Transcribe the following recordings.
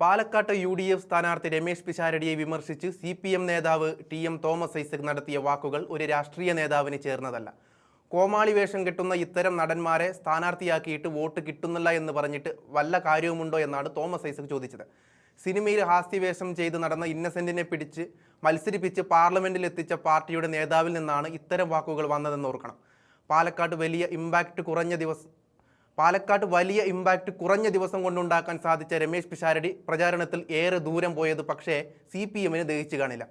പാലക്കാട്ട് UDF സ്ഥാനാർത്ഥി രമേശ് പിഷാരടിയെ വിമർശിച്ച് CPM നേതാവ് TM തോമസ് ഐസക് നടത്തിയ വാക്കുകൾ ഒരു രാഷ്ട്രീയ നേതാവിന് ചേർന്നതല്ല. കോമാളി വേഷം കെട്ടുന്ന ഇത്തരം നടന്മാരെ സ്ഥാനാർത്ഥിയാക്കിയിട്ട് വോട്ട് കിട്ടുന്നില്ല എന്ന് പറഞ്ഞിട്ട് വല്ല കാര്യവുമുണ്ടോ എന്നാണ് തോമസ് ഐസക് ചോദിച്ചത്. സിനിമയിൽ ഹാസ്യവേഷം ചെയ്ത് നടന്ന ഇന്നസെന്റിനെ പിടിച്ച് മത്സരിപ്പിച്ച് പാർലമെന്റിൽ എത്തിച്ച പാർട്ടിയുടെ നേതാവിൽ നിന്നാണ് ഇത്തരം വാക്കുകൾ വന്നതെന്ന് ഓർക്കണം. പാലക്കാട് വലിയ ഇമ്പാക്റ്റ് കുറഞ്ഞ ദിവസം കൊണ്ടുണ്ടാക്കാൻ സാധിച്ച രമേശ് പിഷാരടി പ്രചാരണത്തിൽ ഏറെ ദൂരം പോയത് പക്ഷേ CPMന് ദഹിച്ചു കാണില്ല.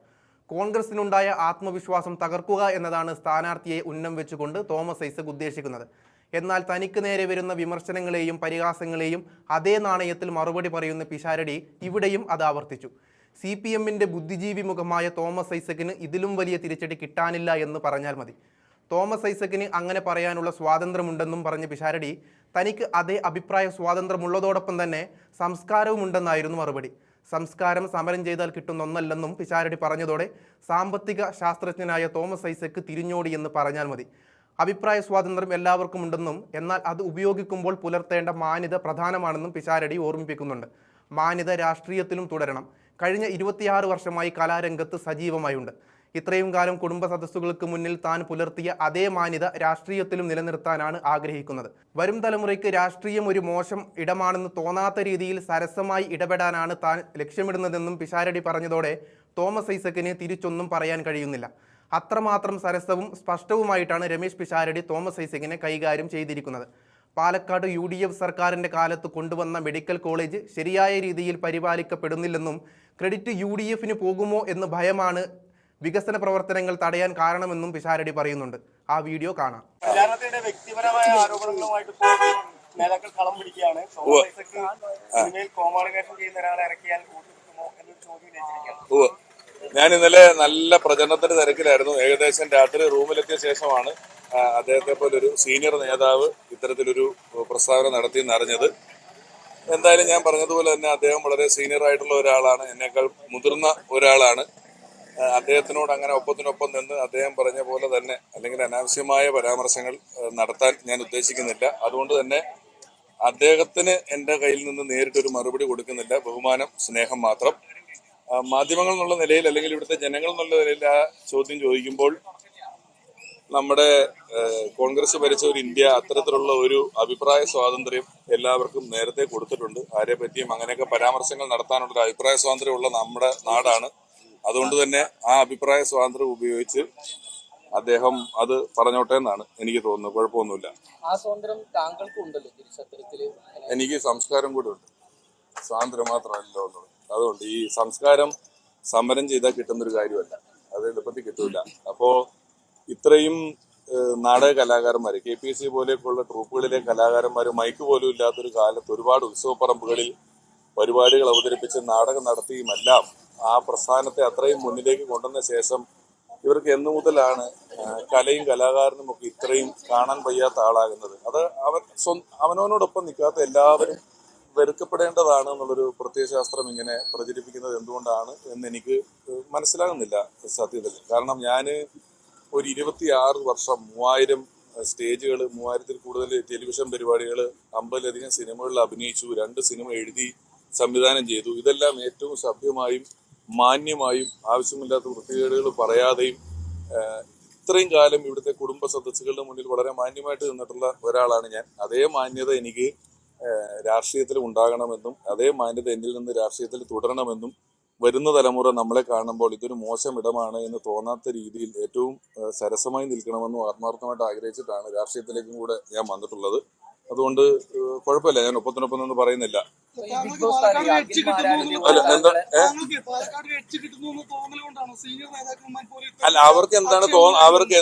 കോൺഗ്രസിനുണ്ടായ ആത്മവിശ്വാസം തകർക്കുക എന്നതാണ് സ്ഥാനാർത്ഥിയെ ഉന്നം വെച്ചുകൊണ്ട് തോമസ് ഐസക് ഉദ്ദേശിക്കുന്നത്. എന്നാൽ തനിക്ക് നേരെ വരുന്ന വിമർശനങ്ങളെയും പരിഹാസങ്ങളെയും അതേ നാണയത്തിൽ മറുപടി പറയുന്ന പിഷാരടി ഇവിടെയും അത് ആവർത്തിച്ചു. CPMന്റെ ബുദ്ധിജീവി മുഖമായ തോമസ് ഐസക്കിന് ഇതിലും വലിയ തിരിച്ചടി കിട്ടാനില്ല എന്ന് പറഞ്ഞാൽ മതി. തോമസ് ഐസക്കിന് അങ്ങനെ പറയാനുള്ള സ്വാതന്ത്ര്യമുണ്ടെന്നും പറഞ്ഞ പിഷാരടി തനിക്ക് അതേ അഭിപ്രായ സ്വാതന്ത്ര്യമുള്ളതോടൊപ്പം തന്നെ സംസ്കാരവുമുണ്ടെന്നായിരുന്നു മറുപടി. സംസ്കാരം സമരം ചെയ്താൽ കിട്ടുന്ന ഒന്നല്ലെന്നും പിഷാരടി പറഞ്ഞതോടെ സാമ്പത്തിക ശാസ്ത്രജ്ഞനായ തോമസ് ഐസക് തിരിഞ്ഞോടി എന്ന് പറഞ്ഞാൽ മതി. അഭിപ്രായ സ്വാതന്ത്ര്യം എല്ലാവർക്കും ഉണ്ടെന്നും എന്നാൽ അത് ഉപയോഗിക്കുമ്പോൾ പുലർത്തേണ്ട മാന്യത പ്രധാനമാണെന്നും പിഷാരടി ഓർമ്മിപ്പിക്കുന്നുണ്ട്. മാന്യത രാഷ്ട്രീയത്തിലും തുടരണം. കഴിഞ്ഞ 26 വർഷമായി കലാരംഗത്ത് സജീവമായുണ്ട്. ഇത്രയും കാലം കുടുംബ സദസ്സുകൾക്ക് മുന്നിൽ താൻ പുലർത്തിയ അതേ മാന്യത രാഷ്ട്രീയത്തിലും നിലനിർത്താനാണ് ആഗ്രഹിക്കുന്നത്. വരും തലമുറയ്ക്ക് രാഷ്ട്രീയം ഒരു മോശം ഇടമാണെന്ന് തോന്നാത്ത രീതിയിൽ സരസമായി ഇടപെടാനാണ് താൻ ലക്ഷ്യമിടുന്നതെന്നും പിഷാരടി പറഞ്ഞതോടെ തോമസ് ഐസക്കിന് തിരിച്ചൊന്നും പറയാൻ കഴിയുന്നില്ല. അത്രമാത്രം സരസവും സ്പഷ്ടവുമായിട്ടാണ് രമേശ് പിഷാരടി തോമസ് ഐസക്കിനെ കൈകാര്യം ചെയ്തിരിക്കുന്നത്. പാലക്കാട് UDF സർക്കാരിൻ്റെ കാലത്ത് കൊണ്ടുവന്ന മെഡിക്കൽ കോളേജ് ശരിയായ രീതിയിൽ പരിപാലിക്കപ്പെടുന്നില്ലെന്നും ക്രെഡിറ്റ് UDFന് പോകുമോ എന്ന് ഭയമാണ് വികസന പ്രവർത്തനങ്ങൾ തടയാൻ കാരണമെന്നും പിഷാരടി പറയുന്നുണ്ട്. ആ വീഡിയോ കാണാം. വ്യക്തിപരമായ ആരോപണങ്ങളുമായിട്ട് നേതാക്കൾ കളം പിടിക്കുകയാണ്. ഞാൻ ഇന്നലെ നല്ല പ്രചരണത്തിന്റെ തിരക്കിലായിരുന്നു. ഏകദേശം രാത്രി റൂമിലെത്തിയ ശേഷമാണ് അദ്ദേഹത്തെ പോലൊരു സീനിയർ നേതാവ് ഇത്തരത്തിലൊരു പ്രസ്താവന നടത്തിയെന്ന് അറിഞ്ഞത്. എന്തായാലും ഞാൻ പറഞ്ഞതുപോലെ തന്നെ അദ്ദേഹം വളരെ സീനിയർ ആയിട്ടുള്ള ഒരാളാണ്, എന്നേക്കാൾ മുതിർന്ന ഒരാളാണ്. അദ്ദേഹത്തിനോട് അങ്ങനെ ഒപ്പത്തിനൊപ്പം നിന്ന് അദ്ദേഹം പറഞ്ഞ പോലെ തന്നെ അല്ലെങ്കിൽ അനാവശ്യമായ പരാമർശങ്ങൾ നടത്താൻ ഞാൻ ഉദ്ദേശിക്കുന്നില്ല. അതുകൊണ്ട് തന്നെ അദ്ദേഹത്തിന് എൻ്റെ കയ്യിൽ നിന്ന് നേരിട്ടൊരു മറുപടി കൊടുക്കുന്നില്ല. ബഹുമാനം, സ്നേഹം മാത്രം. മാധ്യമങ്ങൾ എന്നുള്ള നിലയിൽ അല്ലെങ്കിൽ ഇവിടുത്തെ ജനങ്ങൾ എന്നുള്ള നിലയിൽ ആ ചോദ്യം ചോദിക്കുമ്പോൾ നമ്മുടെ കോൺഗ്രസ് ഭരിച്ച ഒരു ഇന്ത്യ അത്തരത്തിലുള്ള ഒരു അഭിപ്രായ സ്വാതന്ത്ര്യം എല്ലാവർക്കും നേരത്തെ കൊടുത്തിട്ടുണ്ട്. ആരെ പറ്റിയും അങ്ങനെയൊക്കെ പരാമർശങ്ങൾ നടത്താനുള്ള അഭിപ്രായ സ്വാതന്ത്ര്യമുള്ള നമ്മുടെ നാടാണ്. അതുകൊണ്ട് തന്നെ ആ അഭിപ്രായ സ്വാതന്ത്ര്യം ഉപയോഗിച്ച് അദ്ദേഹം അത് പറഞ്ഞോട്ടെ എന്നാണ് എനിക്ക് തോന്നുന്നത്. കുഴപ്പമൊന്നുമില്ല. എനിക്ക് സംസ്കാരം കൂടെ ഉണ്ട്, സ്വാതന്ത്ര്യം മാത്രമല്ലോ ഉള്ളത്. അതുകൊണ്ട് ഈ സംസ്കാരം സമരം ചെയ്താൽ കിട്ടുന്നൊരു കാര്യമല്ല, അത് എളുപ്പത്തിൽ കിട്ടൂല. അപ്പോ ഇത്രയും നാടക കലാകാരന്മാർ, KPSC പോലെയൊക്കെയുള്ള ട്രൂപ്പുകളിലെ കലാകാരന്മാർ മൈക്ക് പോലും ഇല്ലാത്തൊരു കാലത്ത് ഒരുപാട് ഉത്സവപ്പറമ്പുകളിൽ പരിപാടികൾ അവതരിപ്പിച്ച് നാടകം നടത്തിയുമെല്ലാം ആ പ്രസ്ഥാനത്തെ അത്രയും മുന്നിലേക്ക് കൊണ്ടുവന്ന ശേഷം ഇവർക്ക് എന്നു മുതലാണ് കലയും കലാകാരനും ഒക്കെ ഇത്രയും കാണാൻ വയ്യാത്ത ആളാകുന്നത്? അത് അവനവനോടൊപ്പം നിൽക്കാത്ത എല്ലാവരും വെറുക്കപ്പെടേണ്ടതാണ് എന്നുള്ളൊരു പ്രത്യയശാസ്ത്രം ഇങ്ങനെ പ്രചരിപ്പിക്കുന്നത് എന്തുകൊണ്ടാണ് എന്ന് എനിക്ക് മനസ്സിലാകുന്നില്ല സത്യത്തിൽ. കാരണം ഞാൻ ഒരു 26 വർഷം 3000 സ്റ്റേജുകൾ, 3000-ൽ കൂടുതൽ ടെലിവിഷൻ പരിപാടികൾ, 50-ലധികം സിനിമകളിൽ അഭിനയിച്ചു, 2 സിനിമ എഴുതി സംവിധാനം ചെയ്തു. ഇതെല്ലാം ഏറ്റവും സഭ്യമായും മാന്യമായും ആവശ്യമില്ലാത്ത വൃത്തികേടുകൾ പറയാതെയും ഇത്രയും കാലം ഇവിടുത്തെ കുടുംബ സദസ്സുകളുടെ മുന്നിൽ വളരെ മാന്യമായിട്ട് നിന്നിട്ടുള്ള ഒരാളാണ് ഞാൻ. അതേ മാന്യത എനിക്ക് രാഷ്ട്രീയത്തിൽ ഉണ്ടാകണമെന്നും അതേ മാന്യത എന്നിൽ നിന്ന് രാഷ്ട്രീയത്തിൽ തുടരണമെന്നും വരുന്ന തലമുറ നമ്മളെ കാണുമ്പോൾ ഇതൊരു മോശം ഇടമാണ് എന്ന് തോന്നാത്ത രീതിയിൽ ഏറ്റവും സരസമായി നിൽക്കണമെന്നും ആത്മാർത്ഥമായിട്ട് ആഗ്രഹിച്ചിട്ടാണ് രാഷ്ട്രീയത്തിലേക്കും കൂടെ ഞാൻ വന്നിട്ടുള്ളത്. അതുകൊണ്ട് കുഴപ്പമില്ല, ഞാൻ ഒപ്പത്തിനൊപ്പം നിന്ന് പറയുന്നില്ല. അല്ല, അവർക്ക്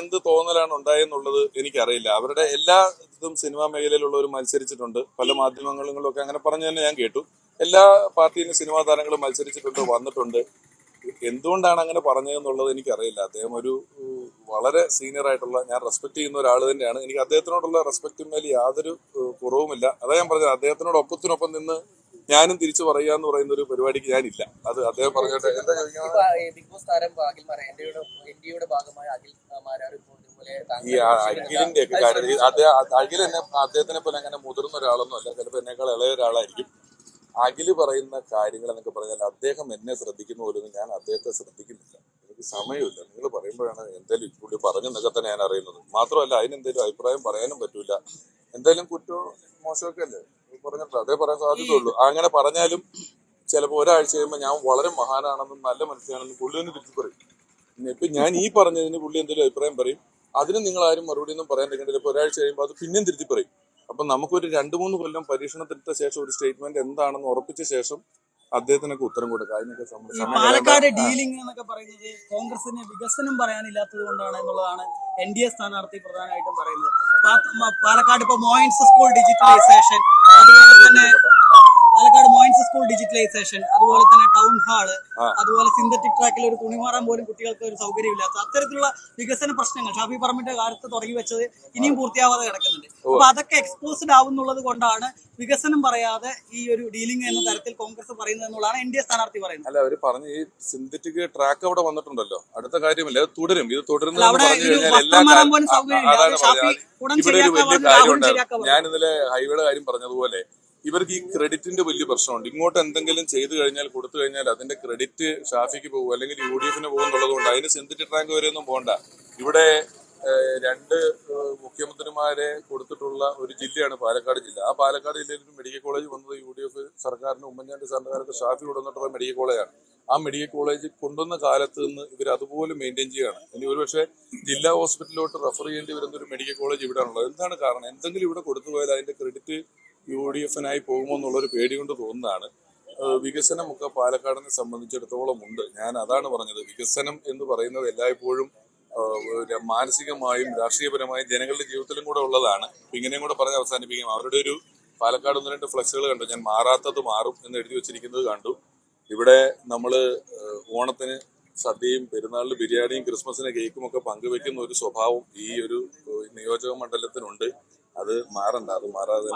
എന്ത് തോന്നലാണ് ഉണ്ടായെന്നുള്ളത് എനിക്കറിയില്ല. അവരുടെ എല്ലാ ഇതും സിനിമാ മേഖലയിലുള്ളവർ മത്സരിച്ചിട്ടുണ്ട്, പല മാധ്യമങ്ങളിലും ഒക്കെ അങ്ങനെ പറഞ്ഞു തന്നെ ഞാൻ കേട്ടു. എല്ലാ പാർട്ടിയിലും സിനിമാ താരങ്ങളും മത്സരിച്ചിട്ടുണ്ട്, വന്നിട്ടുണ്ട്. എന്തുകൊണ്ടാണ് അങ്ങനെ പറഞ്ഞതെന്നുള്ളത് എനിക്കറിയില്ല. അദ്ദേഹം ഒരു വളരെ സീനിയർ ആയിട്ടുള്ള, ഞാൻ റെസ്പെക്ട് ചെയ്യുന്ന ഒരാൾ തന്നെയാണ്. എനിക്ക് അദ്ദേഹത്തിനോടുള്ള റെസ്പെക്റ്റിന്മേൽ യാതൊരു കുറവുമില്ല. അതാ ഞാൻ പറഞ്ഞത്, അദ്ദേഹത്തിനോട് ഒപ്പത്തിനൊപ്പം നിന്ന് ഞാനും തിരിച്ചു പറയുക എന്ന് പറയുന്ന ഒരു പരിപാടിക്ക് ഞാനില്ല. അത് അദ്ദേഹം പറഞ്ഞോട്ടെ. എന്താ ഈ അഖിലിന്റെ ഒക്കെ കാര്യത്തിൽ അഖിൽ എന്നെ അദ്ദേഹത്തിനെ പോലെ അങ്ങനെ മുതിർന്ന ഒരാളൊന്നും അല്ല, ചിലപ്പോൾ എന്നേക്കാൾ ഇളയ ഒരാളായിരിക്കും. അഖില് പറയുന്ന കാര്യങ്ങൾ എന്നൊക്കെ പറഞ്ഞാൽ അദ്ദേഹം എന്നെ ശ്രദ്ധിക്കുന്ന പോലും ഞാൻ അദ്ദേഹത്തെ ശ്രദ്ധിക്കുന്നില്ല. എനിക്ക് സമയമില്ല. നിങ്ങൾ പറയുമ്പോഴാണ് എന്തായാലും പുള്ളി പറഞ്ഞെന്നൊക്കെ തന്നെ ഞാൻ അറിയുന്നത്. മാത്രമല്ല അതിനെന്തെങ്കിലും അഭിപ്രായം പറയാനും പറ്റൂല. എന്തായാലും കുറ്റവും മോശമൊക്കെ അല്ലേ പറഞ്ഞിട്ട് അതേ പറയാൻ സാധ്യതയുള്ളൂ. അങ്ങനെ പറഞ്ഞാലും ചിലപ്പോൾ ഒരാഴ്ച കഴിയുമ്പോൾ ഞാൻ വളരെ മഹാനാണെന്നും നല്ല മനുഷ്യനാണെന്നും പുള്ളി തന്നെ തിരിച്ചു പറയും. ഇപ്പൊ ഞാൻ ഈ പറഞ്ഞതിന് പുള്ളി എന്തെങ്കിലും അഭിപ്രായം പറയും. അതിന് നിങ്ങൾ ആരും മറുപടി ഒന്നും പറയാൻ നിൽക്കേണ്ടത്. ഇപ്പൊ ഒരാഴ്ച കഴിയുമ്പോൾ അത് പിന്നെയും തിരുത്തി പറയും. അപ്പൊ നമുക്കൊരു 2-3 കൊല്ലം പരീക്ഷണത്തിനെടുത്ത ശേഷം ഒരു സ്റ്റേറ്റ്മെന്റ് എന്താണെന്ന് ഉറപ്പിച്ച ശേഷം അദ്ദേഹത്തിനൊക്കെ ഉത്തരം കൊടുക്കുക. അതിനൊക്കെ പാലക്കാട് ഡീലിംഗ് എന്നൊക്കെ പറയുന്നത് കോൺഗ്രസിന് വികസനം പറയാനില്ലാത്തത് കൊണ്ടാണ് എന്നുള്ളതാണ് NDA സ്ഥാനാർത്ഥി പ്രധാനമായിട്ടും പറയുന്നത്. പാലക്കാട് ഇപ്പൊ മോയിൻസ് സ്കൂൾ ഡിജിറ്റലൈസേഷൻ, അതുപോലെ തന്നെ പാലക്കാട് മോയിൻസ് സ്കൂൾ ഡിജിറ്റലൈസേഷൻ, അതുപോലെ തന്നെ ടൗൺ ഹാള്, അതുപോലെ സിന്തറ്റിക് ട്രാക്കിൽ ഒരു തുണിമാറാൻ പോലും കുട്ടികൾക്ക് ഒരു സൗകര്യമില്ലാത്ത അത്തരത്തിലുള്ള വികസന പ്രശ്നങ്ങൾ ഷാഫി പറമ്പിന്റെ കാലത്ത് തുടങ്ങി വെച്ചത് ഇനിയും പൂർത്തിയാവാതെ കിടക്കുന്നുണ്ട്. അപ്പൊ അതൊക്കെ എക്സ്പോസ്ഡ് ആവുന്നുള്ളത് കൊണ്ടാണ് വികസനം പറയാതെ ഈ ഒരു ഡീലിംഗ് എന്ന തരത്തിൽ കോൺഗ്രസ് പറയുന്നത് എന്നുള്ളതാണ് NDA സ്ഥാനാർത്ഥി പറയുന്നത്. അല്ല, അവര് പറഞ്ഞു ഈ സിന്തറ്റിക് ട്രാക്ക് അവിടെ വന്നിട്ടുണ്ടല്ലോ, അടുത്ത കാര്യമല്ല, ഇത് തുടരും. ഇത് തുടരുന്ന അവിടെ പറഞ്ഞു കഴിഞ്ഞാൽ വസ്ത്രമാറാൻ പോലും സൗകര്യമില്ല. അതാണ് ഷാഫി പറഞ്ഞത്. ഉടൻ ഇവിടെ ഒരു വലിയ ശരിയാക്കാൻ കാര്യം രാഹുൽ ഉണ്ടായിരുന്നു. ശരിയാക്കാൻ ഞാൻ ഇന്നലെ ഹൈവേയുടെ കാര്യം പറഞ്ഞതുപോലെ ഇവർക്ക് ഈ ക്രെഡിറ്റിന്റെ വലിയ പ്രശ്നമുണ്ട്. ഇങ്ങോട്ട് എന്തെങ്കിലും ചെയ്തു കഴിഞ്ഞാൽ കൊടുത്തു കഴിഞ്ഞാൽ അതിന്റെ ക്രെഡിറ്റ് ഷാഫിക്ക് പോകും, അല്ലെങ്കിൽ UDF പോകും എന്നുള്ളത് കൊണ്ട് അതിന് സിന്തറ്റിക് ട്രാക്ക് വരെ ഒന്നും പോകണ്ട. ഇവിടെ 2 മുഖ്യമന്ത്രിമാരെ കൊടുത്തിട്ടുള്ള ഒരു ജില്ലയാണ് പാലക്കാട് ജില്ല. ആ പാലക്കാട് ജില്ലയിൽ ഒരു മെഡിക്കൽ കോളേജ് വന്നത് UDF സർക്കാരിന്, ഉമ്മൻചാണ്ടി സാറിന്റെ കാലത്ത് ഷാഫി കൊണ്ടുവന്നിട്ടുള്ള മെഡിക്കൽ കോളേജാണ്. ആ മെഡിക്കൽ കോളേജ് കൊണ്ടുവന്ന കാലത്ത് നിന്ന് ഇവർ അതുപോലെ മെയിൻറ്റെയിൻ ചെയ്യുകയാണ്. ഇനി ഒരുപക്ഷെ ജില്ലാ ഹോസ്പിറ്റലിലോട്ട് റെഫർ ചെയ്യേണ്ടി വരുന്ന ഒരു മെഡിക്കൽ കോളേജ് ഇവിടെയാണുള്ളത്. എന്താണ് കാരണം? എന്തെങ്കിലും ഇവിടെ കൊടുത്തു പോയാൽ അതിന്റെ ക്രെഡിറ്റ് UDF-നായി പോകുമോ എന്നുള്ളൊരു പേടി കൊണ്ട് തോന്നുന്നതാണ്. വികസനമൊക്കെ പാലക്കാടിനെ സംബന്ധിച്ചിടത്തോളം ഉണ്ട്. ഞാൻ അതാണ് പറഞ്ഞത്. വികസനം എന്ന് പറയുന്നത് എല്ലായ്പ്പോഴും മാനസികമായും രാഷ്ട്രീയപരമായും ജനങ്ങളുടെ ജീവിതത്തിലും കൂടെ ഉള്ളതാണ്. ഇങ്ങനെയും കൂടെ പറഞ്ഞ് അവസാനിപ്പിക്കും. അവരുടെ ഒരു പാലക്കാട് 1-2 ഫ്ലക്സുകൾ കണ്ടു. ഞാൻ മാറാത്തത് മാറും എന്ന് എഴുതി വെച്ചിരിക്കുന്നത് കണ്ടു. ഇവിടെ നമ്മള് ഓണത്തിന് സദ്യയും പെരുന്നാളിന് ബിരിയാണിയും ക്രിസ്മസിന് കേക്കും ഒക്കെ പങ്കുവെക്കുന്ന ഒരു സ്വഭാവം ഈ ഒരു നിയോജക മണ്ഡലത്തിനുണ്ട്. അത് മാറണ്ട. അത് മാറാതെ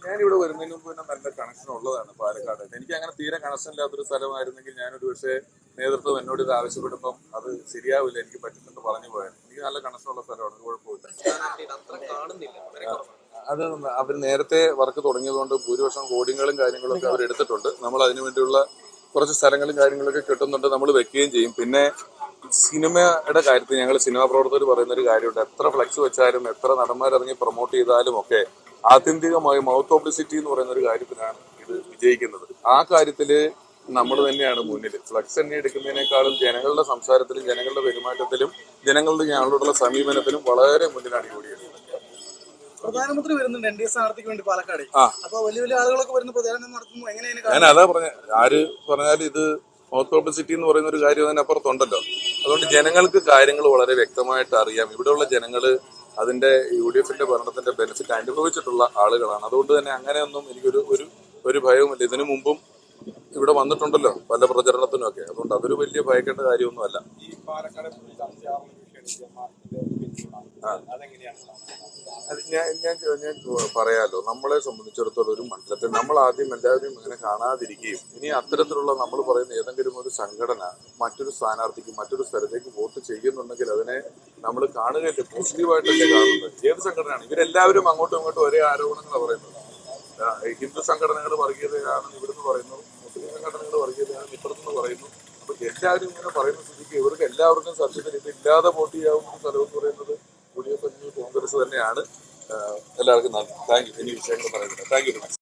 ഞാനിവിടെ വരുന്നതിന് മുമ്പ് തന്നെ നല്ല കണക്ഷൻ ഉള്ളതാണ് പാലക്കാട്. എനിക്ക് അങ്ങനെ തീരെ കണക്ഷൻ ഇല്ലാത്തൊരു സ്ഥലമായിരുന്നെങ്കിൽ ഞാനൊരു പക്ഷേ നേതൃത്വം എന്നോട് ഇത് ആവശ്യപ്പെടുമ്പം അത് ശരിയാവില്ല, എനിക്ക് പറ്റുന്നുണ്ട് പറഞ്ഞു പോയാൽ. എനിക്ക് നല്ല കണക്ഷൻ ഉള്ള സ്ഥലമാണ്, കുഴപ്പമില്ല. അത് അവർ നേരത്തെ വർക്ക് തുടങ്ങിയതുകൊണ്ട് ഭൂരിപക്ഷം കോഡിങ്ങുകളും കാര്യങ്ങളൊക്കെ അവർ എടുത്തിട്ടുണ്ട്. നമ്മൾ അതിനുവേണ്ടിയുള്ള കുറച്ച് സ്ഥലങ്ങളും കാര്യങ്ങളൊക്കെ കിട്ടുന്നുണ്ട്, നമ്മൾ വെക്കുകയും ചെയ്യും. പിന്നെ സിനിമയുടെ കാര്യത്തിൽ ഞങ്ങൾ സിനിമാ പ്രവർത്തകർ പറയുന്നൊരു കാര്യമുണ്ട്. എത്ര ഫ്ലെക്സ് വെച്ചാലും എത്ര നടന്മാരിറങ്ങി പ്രൊമോട്ട് ചെയ്താലും ഒക്കെ ആത്യന്തികമായി മൗത്ത് പബ്ലിസിറ്റി എന്ന് പറയുന്ന ഒരു കാര്യത്തിലാണ് ഇത് വിജയിക്കുന്നത്. ആ കാര്യത്തില് നമ്മൾ തന്നെയാണ് മുന്നിൽ. ഫ്ലക്സ് എണ്ണി എടുക്കുന്നതിനേക്കാളും ജനങ്ങളുടെ സംസാരത്തിലും ജനങ്ങളുടെ പെരുമാറ്റത്തിലും ജനങ്ങളുടെ ഞങ്ങളോടുള്ള സമീപനത്തിലും വളരെ മുന്നിലാണ് UDF. പ്രധാനമന്ത്രി വരുന്നുണ്ട് NDA സ്ഥാനാർത്ഥിക്ക് വേണ്ടി പാലക്കാട്. അപ്പൊ വലിയ വലിയ ആളുകളൊക്കെ വരുന്ന പ്രചാരണം നടത്തുമ്പോൾ എങ്ങനെയാണ്? ഞാൻ അതാ പറഞ്ഞ, ആര് പറഞ്ഞാലും ഇത് മൗത്ത് പബ്ലിസിറ്റി എന്ന് പറയുന്ന ഒരു കാര്യം അതിനപ്പുറത്തുണ്ടല്ലോ. അതുകൊണ്ട് ജനങ്ങൾക്ക് കാര്യങ്ങൾ വളരെ വ്യക്തമായിട്ട് അറിയാം. ഇവിടെയുള്ള ജനങ്ങള് അതിന്റെ UDF-ന്റെ ഭരണത്തിന്റെ ബെനിഫിറ്റ് അനുഭവിച്ചിട്ടുള്ള ആളുകളാണ്. അതുകൊണ്ട് തന്നെ അങ്ങനെയൊന്നും എനിക്കൊരു ഒരു ഭയവുമില്ല. ഇതിനു മുമ്പും ഇവിടെ വന്നിട്ടുണ്ടല്ലോ പല പ്രചരണത്തിനും ഒക്കെ. അതുകൊണ്ട് അതൊരു വലിയ ഭയക്കേണ്ട കാര്യമൊന്നുമല്ല. ഞാൻ പറയാലോ, നമ്മളെ സംബന്ധിച്ചിടത്തോളം ഒരു മണ്ഡലത്തിൽ നമ്മൾ ആദ്യം എല്ലാവരും ഇങ്ങനെ കാണാതിരിക്കുകയും ഇനി അത്തരത്തിലുള്ള നമ്മൾ പറയുന്ന ഏതെങ്കിലും ഒരു സംഘടന മറ്റൊരു സ്ഥാനാർത്ഥിക്ക് മറ്റൊരു സ്ഥലത്തേക്ക് വോട്ട് ചെയ്യുന്നുണ്ടെങ്കിൽ അതിനെ നമ്മൾ കാണുകയല്ലേ, പോസിറ്റീവായിട്ടല്ലേ കാണുന്നത്. ഏത് സംഘടനയാണ്? ഇവരെല്ലാവരും അങ്ങോട്ടും ഇങ്ങോട്ടും ഒരേ ആരോപണങ്ങളാണ് പറയുന്നത്. ഹിന്ദു സംഘടനകൾ വർഗീയതയാണെന്ന് ഇവിടുന്ന് പറയുന്നു, മുസ്ലിം സംഘടനകൾ വർഗീയതയാണെന്ന് ഇപ്പുറത്തുനിന്ന് പറയുന്നു. അപ്പൊ എല്ലാവരും ഇങ്ങനെ പറയുന്ന സ്ഥിതിക്ക് ഇവർക്ക് എല്ലാവർക്കും സത്യത്തിൽ ഇതില്ലാതെ വോട്ട് ചെയ്യാവുന്ന സ്ഥലം എന്ന് പറയുന്നത് UDF കോൺഗ്രസ് തന്നെയാണ്. എല്ലാവർക്കും നന്ദി. Thank you. ഇനി വിഷയങ്ങൾ പറയുന്നത്. Thank you.